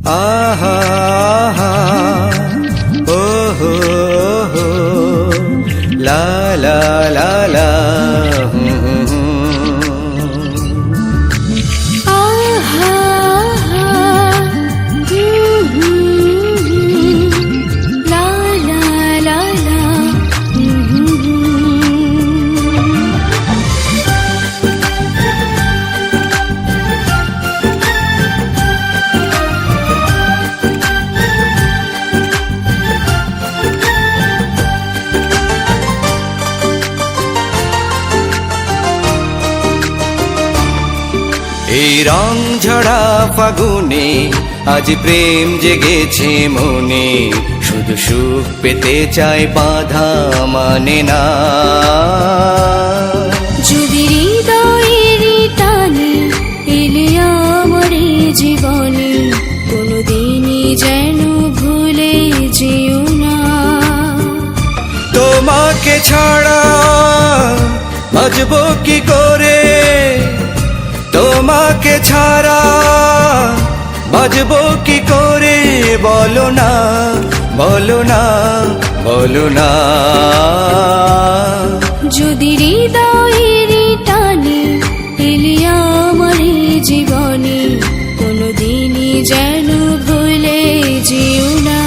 আহা আহা, ও হো হো, লা লা লা লা, আহা লা লা লা লা। এই রং ঝরা ফাগুনে আজ প্রেম জেগেছে মনে, শুধু সুখ পেতে চায় বাধা মানে না। যদি হৃদয়ের টানে এলে আমার জীবনে, কোনোদিনই যেন ভুলে যেও না। তোমাকে ছাড়া বাঁচবো কি করে, তোমাকে ছাড়া বাঁচবো কি করে, বলো না বলো না বলো না। যদি হৃদয়ের টানে এলে আমার জীবনে, কোনোদিনই যেন ভুলে যেও না।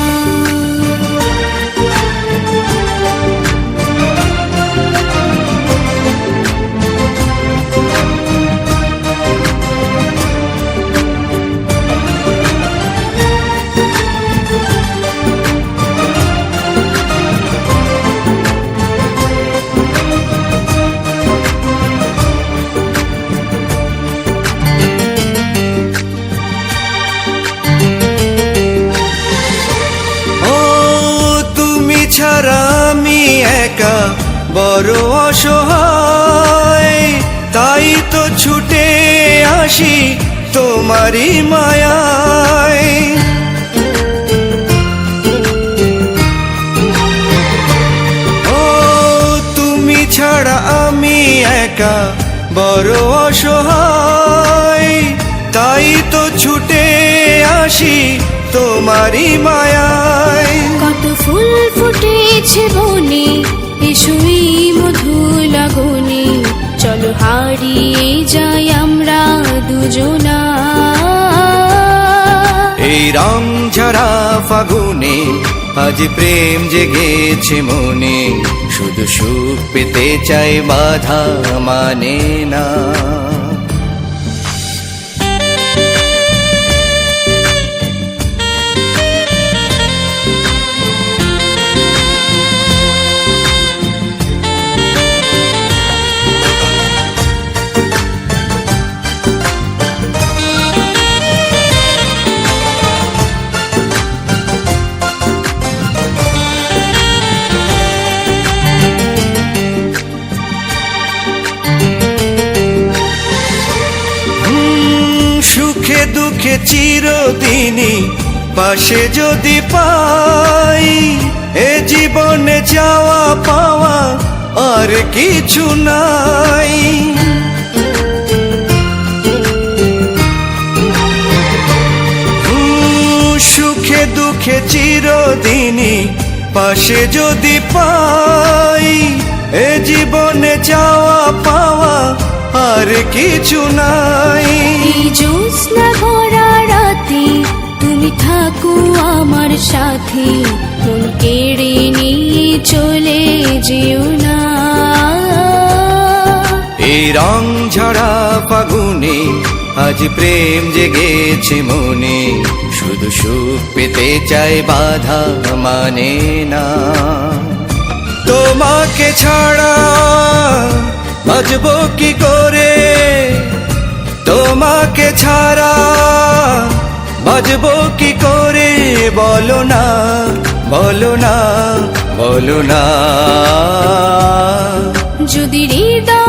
ছাড়া আমি একা বড় অসহায়, তাই তো ছুটে আসি তোমারই মায়ায়। ও তুমি ছাড়া আমি একা বড় অসহায়, তাই তো ছুটে আসি তোমারই মায়ায়। কত ফুল ফুটেছে বনে, এসোই মধু লাগনে, চলো হারিয়ে যাই আমরা দুজনা। এই রং ঝরা ফাগুনে আজ প্রেম জেগেছে মনে, শুধু সুখ পেতে চাই বাধা মানে না। সুখে দুঃখে চিরদিনই পাশে যদি পাই, এ জীবনে চাওয়া পাওয়া আর কিছু নাই। সুখে দুঃখে চিরদিনই পাশে যদি পাই, এ জীবনে চাওয়া পাওয়া আর কিছু নাই। এই জ্যোৎস্না ভরা রাতে তুমি থাকো আমার সাথে, মন কেড়ে নিয়ে চলে যেও না। এই রং ঝরা ফাগুনে আজ প্রেম জেগেছে মনে, শুধু সুখ পেতে চাই বাধা মানে না। তোমাকে ছাড়া বাঁচবো কি করে, তোমাকে ছাড়া বাঁচবো কি করে, বলো না বলো না বলো না। যদি হৃদয়